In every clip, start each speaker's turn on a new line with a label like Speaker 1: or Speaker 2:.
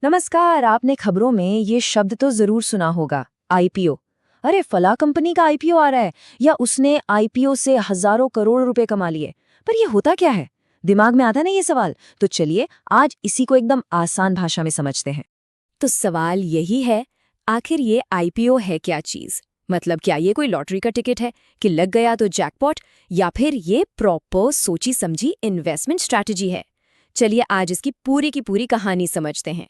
Speaker 1: नमस्कार। आपने खबरों में ये शब्द तो जरूर सुना होगा, आईपीओ। अरे फला कंपनी का आईपीओ आ रहा है, या उसने आईपीओ से हजारों करोड़ रुपए कमा लिए। पर ये होता क्या है? दिमाग में आता ना ये सवाल। तो चलिए आज इसी को एकदम आसान भाषा में समझते हैं।
Speaker 2: तो सवाल यही है, आखिर ये आईपीओ है क्या चीज? मतलब क्या ये कोई लॉटरी का टिकट है कि लग गया तो जैकपॉट, या फिर ये प्रॉपर सोची समझी इन्वेस्टमेंट स्ट्रैटेजी है? चलिए आज इसकी पूरी की पूरी कहानी समझते हैं।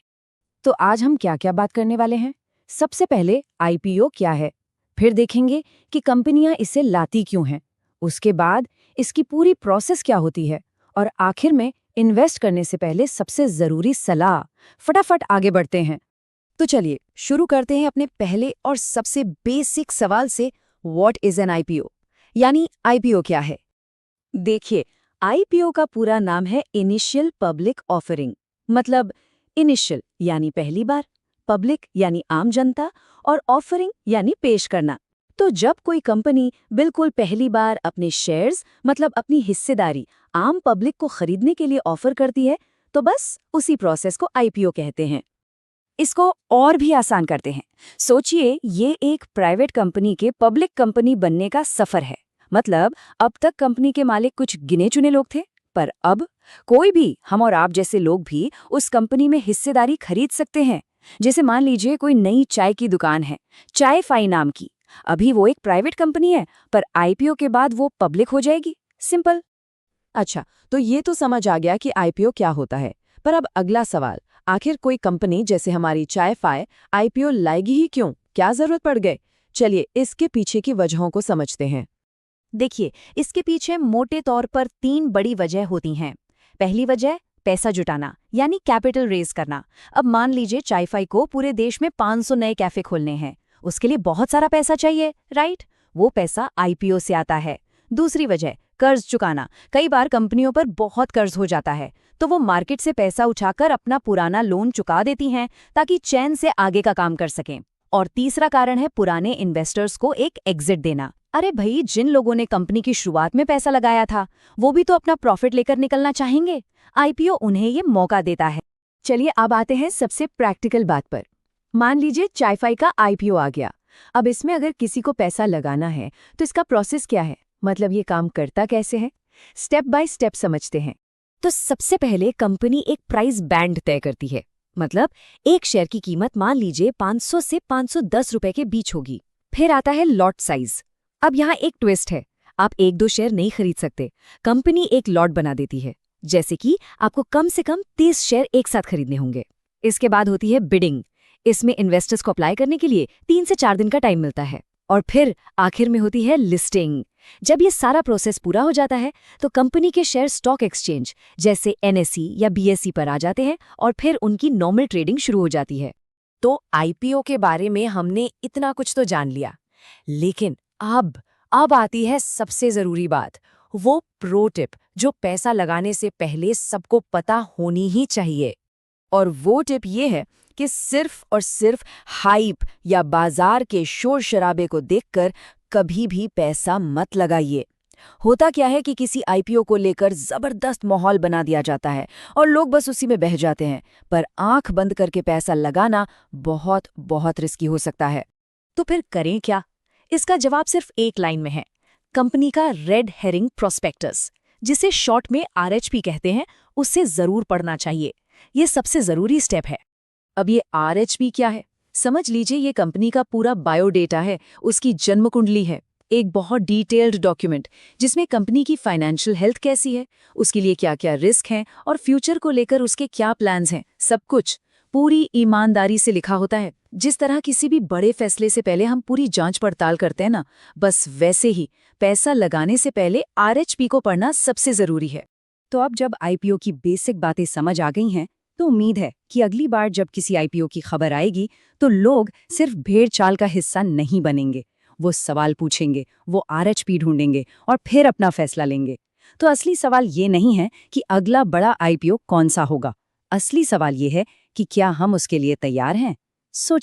Speaker 1: तो आज हम क्या क्या बात करने वाले हैं। सबसे पहले आईपीओ क्या है, फिर देखेंगे कि कंपनियां इसे लाती क्यों हैं, उसके बाद इसकी पूरी प्रोसेस क्या होती है, और आखिर में इन्वेस्ट करने से पहले सबसे जरूरी सलाह। फटाफट आगे बढ़ते हैं।
Speaker 2: तो चलिए शुरू करते हैं अपने पहले और सबसे बेसिक सवाल से, व्हाट इज एन आईपीओ? यानी आईपीओ क्या है?
Speaker 1: देखिए, आईपीओ का पूरा नाम है इनिशियल पब्लिक ऑफरिंग। मतलब इनिशियल यानी पहली बार, पब्लिक यानी आम जनता, और ऑफरिंग यानी पेश करना। तो जब कोई कंपनी बिल्कुल पहली बार अपने शेयर्स मतलब अपनी हिस्सेदारी आम पब्लिक को खरीदने के लिए ऑफर करती है, तो बस उसी प्रोसेस को आईपीओ कहते हैं। इसको और भी आसान करते हैं। सोचिए, ये एक प्राइवेट कंपनी के पब्लिक कंपनी बनने का सफर है। मतलब अब तक कंपनी के मालिक कुछ गिने चुने लोग थे, पर अब कोई भी, हम और आप जैसे लोग भी उस कंपनी में हिस्सेदारी खरीद सकते हैं। जैसे मान लीजिए कोई नई चाय की दुकान है, चाय फाई नाम की। अभी वो एक प्राइवेट कंपनी है, पर आईपीओ के बाद वो पब्लिक हो जाएगी। सिंपल।
Speaker 2: अच्छा, तो ये तो समझ आ गया कि आईपीओ क्या होता है। पर अब अगला सवाल, आखिर कोई कंपनी जैसे हमारी चाय फाय आईपीओ लाएगी ही क्यों? क्या जरूरत पड़ गई? चलिए इसके पीछे की वजहों को समझते हैं।
Speaker 1: देखिए, इसके पीछे मोटे तौर पर 3 बड़ी वजह होती हैं। पहली वजह, पैसा जुटाना यानी कैपिटल रेज करना। अब मान लीजिए चायफाई को पूरे देश में 500 नए कैफे खोलने हैं। उसके लिए बहुत सारा पैसा चाहिए, राइट? वो पैसा आईपीओ से आता है। दूसरी वजह, कर्ज चुकाना। कई बार कंपनियों पर बहुत कर्ज हो जाता है, तो वो मार्केट से पैसा उठाकर अपना पुराना लोन चुका देती हैं, ताकि चैन से आगे का काम कर सकें। और तीसरा कारण है पुराने इन्वेस्टर्स को एक एग्जिट देना। अरे भाई, जिन लोगों ने कंपनी की शुरुआत में पैसा लगाया था, वो भी तो अपना प्रॉफिट लेकर निकलना चाहेंगे। आईपीओ उन्हें ये मौका देता है। चलिए अब आते हैं सबसे प्रैक्टिकल बात पर। मान लीजिए चायफाई का आईपीओ आ गया। अब इसमें अगर किसी को पैसा लगाना है, तो इसका प्रोसेस क्या है, मतलब ये काम करता कैसे है? स्टेप बाय स्टेप समझते हैं। तो सबसे पहले कंपनी एक प्राइस बैंड तय करती है। मतलब एक शेयर की कीमत मान लीजिए 500 से 510 रुपए के बीच होगी। फिर आता है लॉट साइज। अब यहाँ एक ट्विस्ट है, आप एक दो शेयर नहीं खरीद सकते। कंपनी एक लॉट बना देती है, जैसे कि आपको कम से कम 30 शेयर एक साथ खरीदने होंगे। इसके बाद होती है बिडिंग। इसमें इन्वेस्टर्स को अप्लाई करने के लिए 3 से 4 दिन का टाइम मिलता है। और फिर आखिर में होती है लिस्टिंग। जब ये सारा प्रोसेस पूरा हो जाता है, तो कंपनी के शेयर स्टॉक एक्सचेंज जैसे एनएसई या बीएसई पर आ जाते हैं, और फिर उनकी नॉर्मल ट्रेडिंग शुरू हो जाती है। तो आईपीओ के बारे में हमने इतना कुछ तो जान लिया, लेकिन अब आती है सबसे जरूरी बात, वो प्रो टिप जो पैसा लगाने से पहले सबको पता होनी ही चाहिए। और वो टिप ये है कि सिर्फ और सिर्फ हाइप या बाजार के शोर शराबे को देखकर कभी भी पैसा मत लगाइए। होता क्या है कि किसी आईपीओ को लेकर जबरदस्त माहौल बना दिया जाता है और लोग बस उसी में बह जाते हैं, पर आंख बंद करके पैसा लगाना बहुत बहुत रिस्की हो सकता है। तो फिर करें क्या? इसका जवाब सिर्फ एक लाइन में है, कंपनी का रेड हेरिंग प्रोस्पेक्टस, जिसे शॉर्ट में आरएचपी कहते हैं, उससे जरूर पढ़ना चाहिए। ये सबसे जरूरी स्टेप है। अब ये आरएचपी क्या है? समझ लीजिए ये कंपनी का पूरा बायोडेटा है, उसकी जन्म कुंडली है। एक बहुत डिटेल्ड डॉक्यूमेंट जिसमें कंपनी की फाइनेंशियल हेल्थ कैसी है, उसके लिए क्या क्या रिस्क हैं, और फ्यूचर को लेकर उसके क्या प्लान्स हैं। सब कुछ पूरी ईमानदारी से लिखा होता है। जिस तरह किसी भी बड़े फैसले से पहले हम पूरी जांच पड़ताल करते हैं ना, बस वैसे ही पैसा लगाने से पहले आरएचपी को पढ़ना सबसे जरूरी है। तो अब जब आईपीओ की बेसिक बातें समझ आ गई हैं, तो उम्मीद है कि अगली बार जब किसी आईपीओ की खबर आएगी, तो लोग सिर्फ भेड़ चाल का हिस्सा नहीं बनेंगे। वो सवाल पूछेंगे, वो आरएचपी ढूंढेंगे, और फिर अपना फैसला लेंगे। तो असली सवाल ये नहीं है कि अगला बड़ा आईपीओ कौन सा होगा। असली सवाल ये है कि क्या हम उसके लिए तैयार हैं। सोचिए।